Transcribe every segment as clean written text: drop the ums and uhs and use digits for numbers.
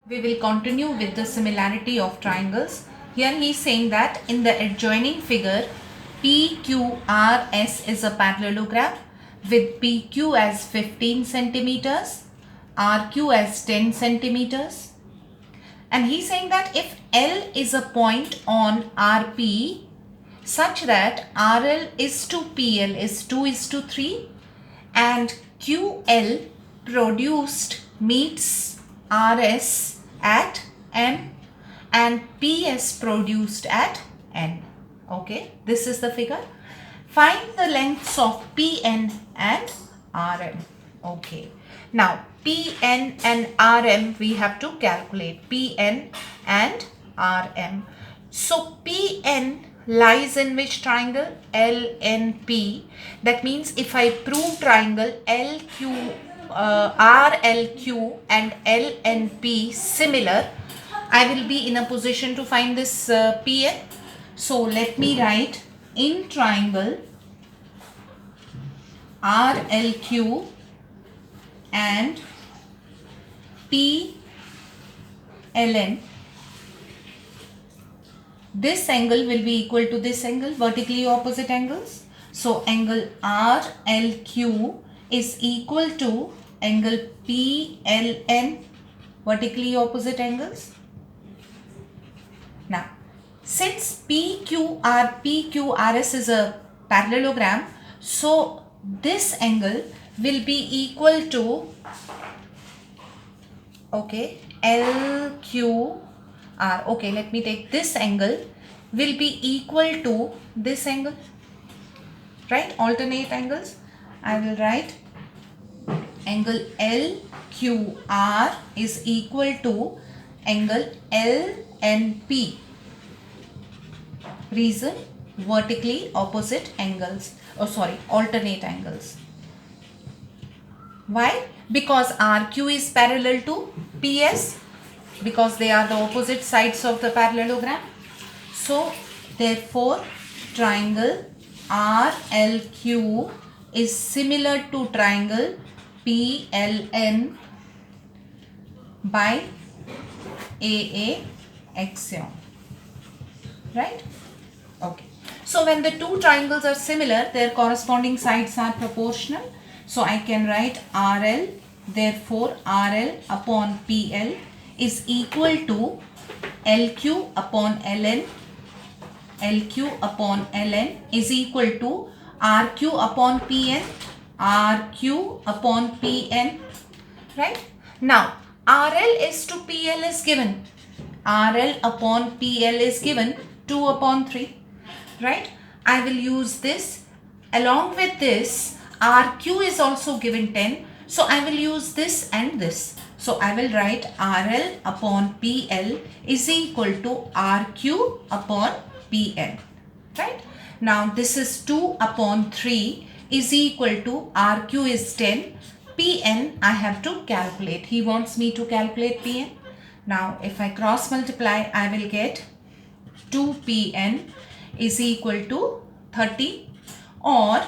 We will continue with the similarity of triangles. Here he is saying that in the adjoining figure, PQRS is a parallelogram with PQ as 15 centimeters, RQ as 10 centimeters. And he is saying that if L is a point on RP such that RL is to PL is 2:3 and QL produced meets RS at M and PS produced at N. Okay, this is the figure. Find the lengths of PN and RM. Okay, now PN and RM we have to calculate. PN and RM. So PN lies in which triangle? LNP. That means if I prove triangle RLQ and LNP similar, I will be in a position to find this PN. So let me write in triangle RLQ and PLN, this angle will be equal to this angle, vertically opposite angles. So angle RLQ is equal to angle PLN, vertically opposite angles. Now, since PQRS is a parallelogram, so this angle will be equal to, okay, LQR. Okay, let me take this angle will be equal to this angle, right? Alternate angles. I will write angle LQR is equal to angle LNP. Reason, vertically opposite angles. Oh sorry, alternate angles. Why? Because RQ is parallel to PS, because they are the opposite sides of the parallelogram. So therefore triangle RLQ is similar to triangle PLN by AA axiom, right? Okay, so when the two triangles are similar, their corresponding sides are proportional. So I can write RL, therefore RL upon PL is equal to LQ upon LN. LQ upon LN is equal to RQ upon PN. RQ upon PN, right? Now RL is to PL is given. RL upon PL is given 2 upon 3, right? I will use this. Along with this, RQ is also given 10. So I will use this and this. So I will write RL upon PL is equal to RQ upon PN, right? Now this is 2 upon 3 is equal to RQ is 10. PN I have to calculate. He wants me to calculate PN. Now if I cross multiply, I will get 2PN is equal to 30, or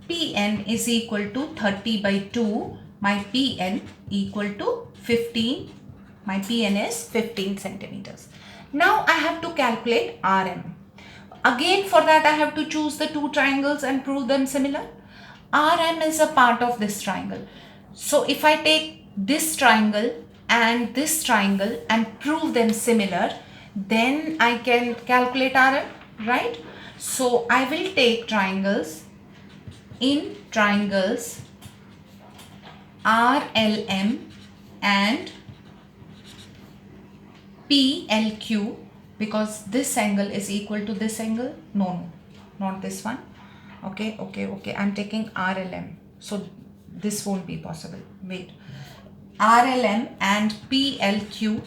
PN is equal to 30 by 2. My PN equal to 15. My PN is 15 centimeters. Now I have to calculate RM. Again for that I have to choose the two triangles and prove them similar. RM is a part of this triangle. So if I take this triangle and prove them similar, then I can calculate RM, right? So I will take triangles. In triangles RLM and PLQ, because this angle is equal to this angle. No, not this one. Okay, I'm taking RLM, so this won't be possible. Wait, RLM and PLQ,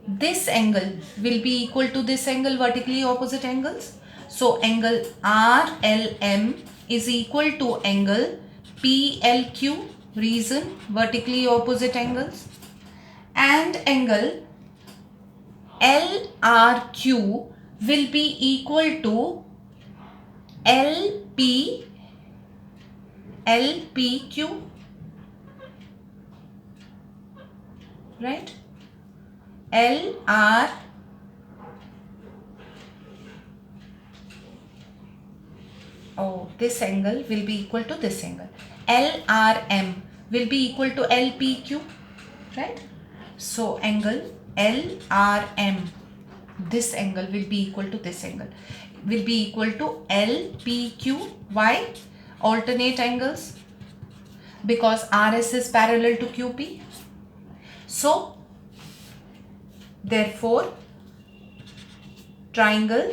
this angle will be equal to this angle, vertically opposite angles. So angle RLM is equal to angle PLQ, reason vertically opposite angles, and angle LRQ will be equal to LPQ. right? LR this angle will be equal to this angle. LRM will be equal to LPQ, right? So angle LRM, this angle will be equal to this angle, will be equal to LPQ. Why? Alternate angles, because RS is parallel to QP. So therefore triangle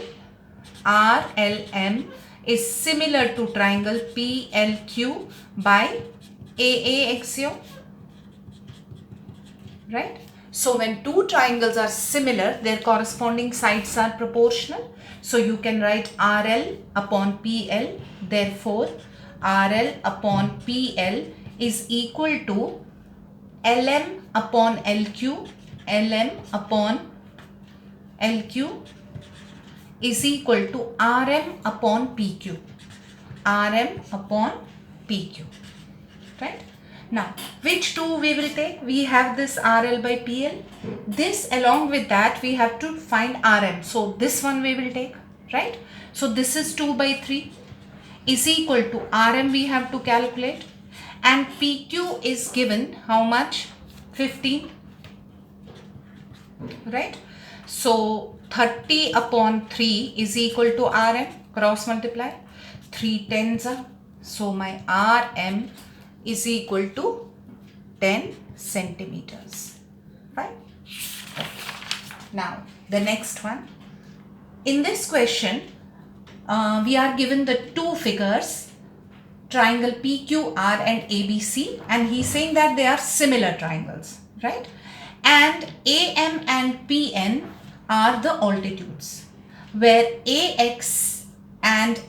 RLM is similar to triangle PLQ by AA axiom, right? So when two triangles are similar, their corresponding sides are proportional. So you can write RL upon PL. Therefore RL upon PL is equal to LM upon LQ. LM upon LQ is equal to RM upon PQ. RM upon PQ, right? Now, which two we will take? We have this RL by PL. This, along with that, we have to find RM. So this one we will take, right? So this is 2 by 3 is equal to RM we have to calculate, and PQ is given how much? 15, right? So 30 upon 3 is equal to RM, cross multiply, 3 tens are, so my RM is equal to 10 centimeters, right? Okay. Now the next one. In this question, we are given the two figures, triangle PQR and ABC, and he's saying that they are similar triangles, right? And AM and PN are the altitudes, where AX and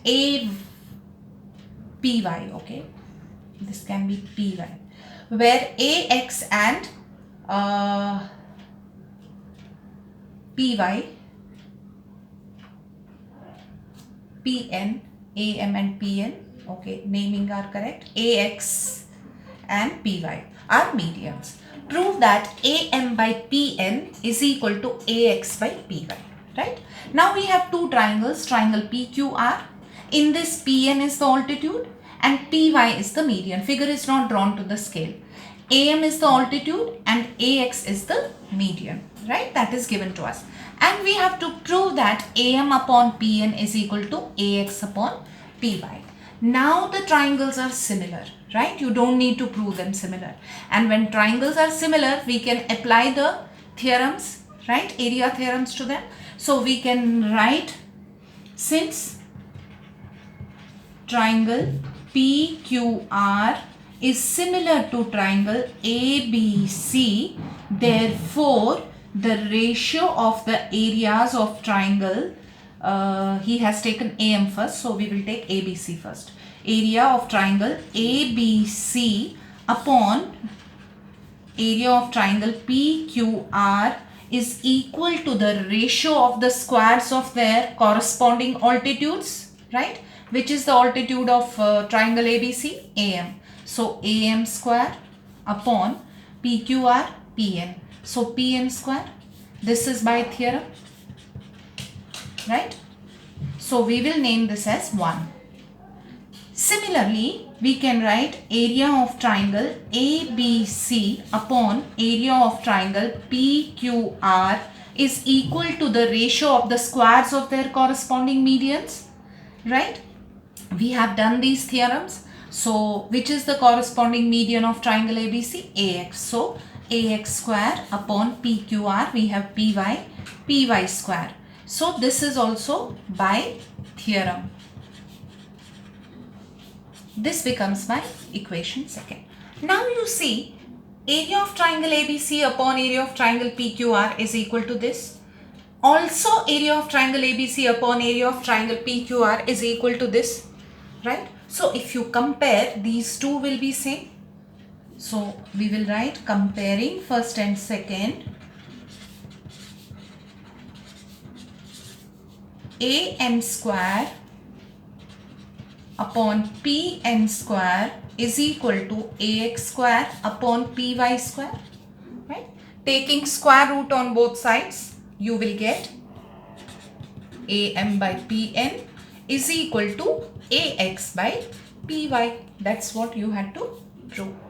PY, okay, this can be PY, where AX and PY, PN, AM and PN, okay, naming are correct, AX and PY are medians. Prove that AM by PN is equal to AX by PY, right? Now we have two triangles, triangle PQR. In this, PN is the altitude and PY is the median. Figure is not drawn to the scale. AM is the altitude and AX is the median, right? That is given to us. And we have to prove that AM upon PN is equal to AX upon PY. Now the triangles are similar, right? You don't need to prove them similar. And when triangles are similar, we can apply the theorems, right? Area theorems to them. So we can write, since triangle PQR is similar to triangle ABC, therefore the ratio of the areas of triangle, he has taken AM first, so we will take ABC first. Area of triangle ABC upon area of triangle PQR is equal to the ratio of the squares of their corresponding altitudes, right? Which is the altitude of triangle ABC? AM. So AM square upon PQR PN. So PN square. This is by theorem, right? So we will name this as 1. Similarly, we can write area of triangle ABC upon area of triangle PQR is equal to the ratio of the squares of their corresponding medians, right? We have done these theorems. So which is the corresponding median of triangle ABC? AX. So AX square upon PQR, we have PY square. So this is also by theorem. This becomes my equation second. Now you see, area of triangle ABC upon area of triangle PQR is equal to this. Also area of triangle ABC upon area of triangle PQR is equal to this, right? So if you compare, these two will be same. So we will write comparing first and second. AN square upon PN square is equal to AX square upon PY square, right? taking square root on both sides, you will get AM by PN is equal to AX by PY. That's what you had to prove.